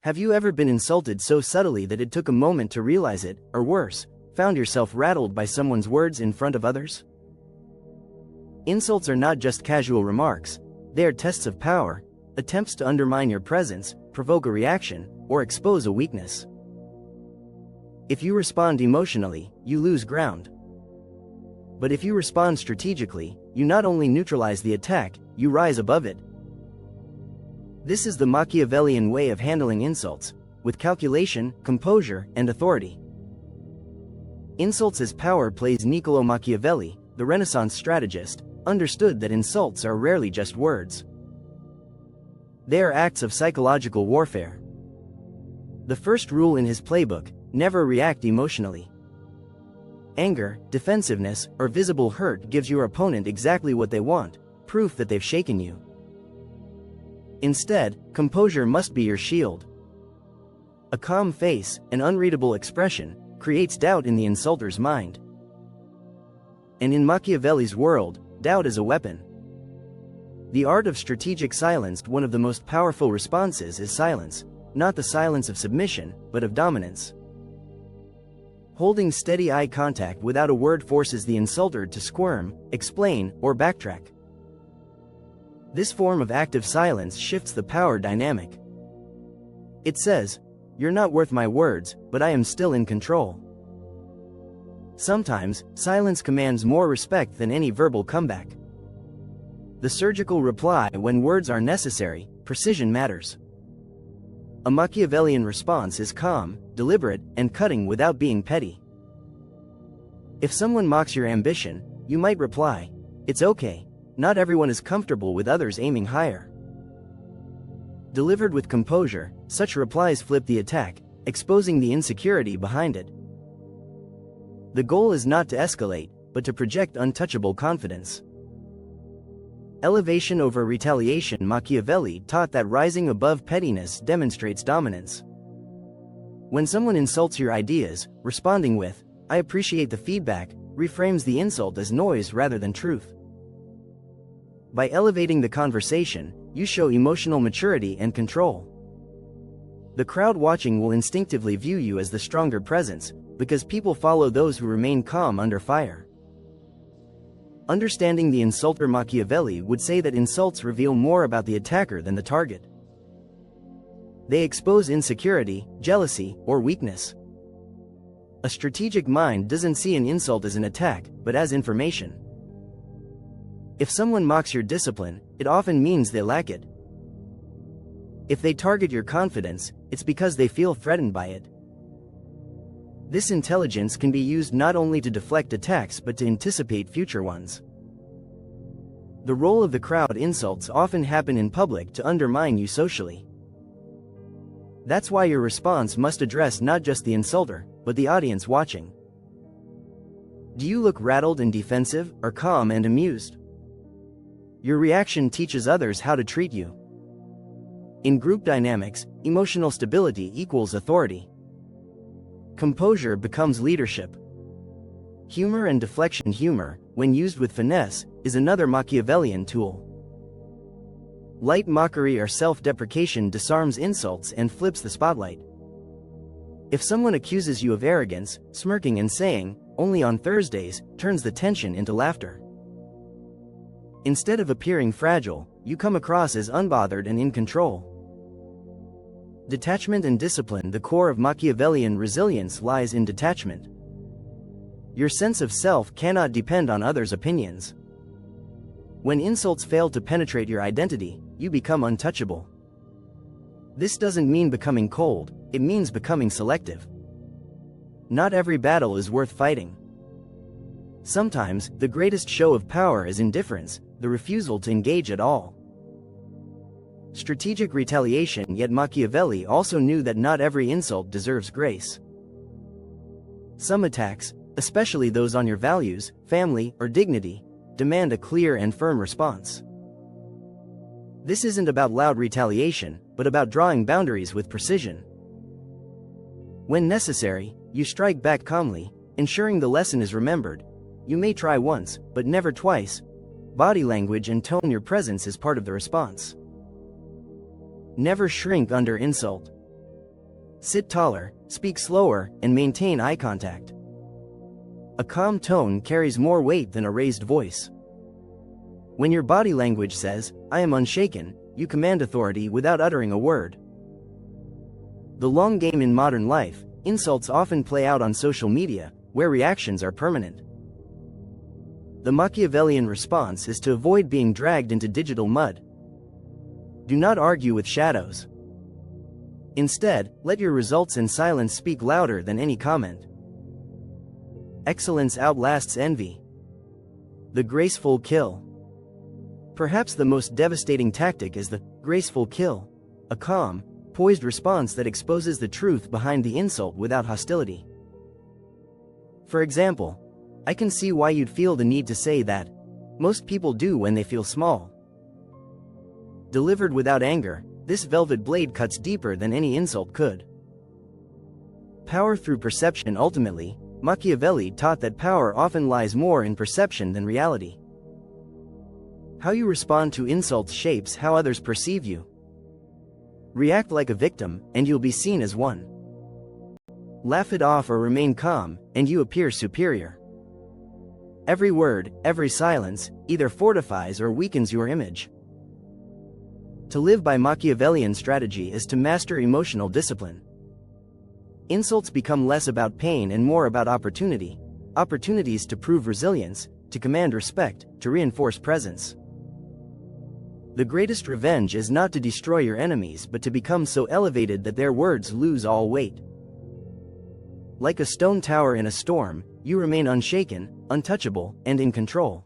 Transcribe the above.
Have you ever been insulted so subtly that it took a moment to realize it, or worse, found yourself rattled by someone's words in front of others? Insults are not just casual remarks, they are tests of power, attempts to undermine your presence, provoke a reaction, or expose a weakness. If you respond emotionally, you lose ground. But if you respond strategically, you not only neutralize the attack, you rise above it. This is the Machiavellian way of handling insults, with calculation, composure, and authority. Insults as power plays. Niccolò Machiavelli, the Renaissance strategist, understood that insults are rarely just words. They are acts of psychological warfare. The first rule in his playbook: never react emotionally. Anger, defensiveness, or visible hurt gives your opponent exactly what they want, proof that they've shaken you. Instead, composure must be your shield. A calm face, an unreadable expression, creates doubt in the insulter's mind. And in Machiavelli's world, doubt is a weapon. The art of strategic silence. One of the most powerful responses is silence, not the silence of submission, but of dominance. Holding steady eye contact without a word forces the insulter to squirm, explain, or backtrack. This form of active silence shifts the power dynamic. It says, "You're not worth my words, but I am still in control." Sometimes, silence commands more respect than any verbal comeback. The surgical reply when words are necessary, precision matters. A Machiavellian response is calm, deliberate, and cutting without being petty. If someone mocks your ambition, you might reply, "It's okay. Not everyone is comfortable with others aiming higher." Delivered with composure, such replies flip the attack, exposing the insecurity behind it. The goal is not to escalate, but to project untouchable confidence. Elevation over retaliation. Machiavelli taught that rising above pettiness demonstrates dominance. When someone insults your ideas, responding with, "I appreciate the feedback," reframes the insult as noise rather than truth. By elevating the conversation, you show emotional maturity and control. The crowd watching will instinctively view you as the stronger presence, because people follow those who remain calm under fire. Understanding the insulter. Machiavelli would say that insults reveal more about the attacker than the target. They expose insecurity, jealousy, or weakness. A strategic mind doesn't see an insult as an attack, but as information. If someone mocks your discipline, it often means they lack it. If they target your confidence, it's because they feel threatened by it. This intelligence can be used not only to deflect attacks but to anticipate future ones. The role of the crowd. Insults often happen in public to undermine you socially. That's why your response must address not just the insulter, but the audience watching. Do you look rattled and defensive, or calm and amused? Your reaction teaches others how to treat you. In group dynamics, emotional stability equals authority. Composure becomes leadership. Humor and deflection. Humor, when used with finesse, is another Machiavellian tool. Light mockery or self-deprecation disarms insults and flips the spotlight. If someone accuses you of arrogance, smirking and saying, "Only on Thursdays," turns the tension into laughter. Instead of appearing fragile, you come across as unbothered and in control. Detachment and discipline. The core of Machiavellian resilience lies in detachment. Your sense of self cannot depend on others' opinions. When insults fail to penetrate your identity, you become untouchable. This doesn't mean becoming cold, it means becoming selective. Not every battle is worth fighting. Sometimes, the greatest show of power is indifference, the refusal to engage at all. Strategic retaliation. Yet Machiavelli also knew that not every insult deserves grace. Some attacks, especially those on your values, family, or dignity, demand a clear and firm response. This isn't about loud retaliation, but about drawing boundaries with precision. When necessary, you strike back calmly, ensuring the lesson is remembered. You may try once, but never twice. Body language and tone. Your presence is part of the response. Never shrink under insult. sit taller, speak slower, and maintain eye contact. A calm tone carries more weight than a raised voice. When your body language says, "I am unshaken," you command authority without uttering a word. The long game in modern life, insults often play out on social media, where reactions are permanent. The Machiavellian response is to avoid being dragged into digital mud. Do not argue with shadows. Instead, let your results and silence speak louder than any comment. Excellence outlasts envy. The graceful kill. Perhaps the most devastating tactic is the graceful kill, a calm, poised response that exposes the truth behind the insult without hostility. For example, "I can see why you'd feel the need to say that. Most people do when they feel small." Delivered without anger, this velvet blade cuts deeper than any insult could. Power through perception. Ultimately, Machiavelli taught that power often lies more in perception than reality. How you respond to insults shapes how others perceive you. React like a victim, and you'll be seen as one. Laugh it off or remain calm, and you appear superior. Every word, every silence, either fortifies or weakens your image. To live by Machiavellian strategy is to master emotional discipline. Insults become less about pain and more about opportunity. Opportunities to prove resilience, to command respect, to reinforce presence. The greatest revenge is not to destroy your enemies but to become so elevated that their words lose all weight. Like a stone tower in a storm, you remain unshaken, untouchable, and in control.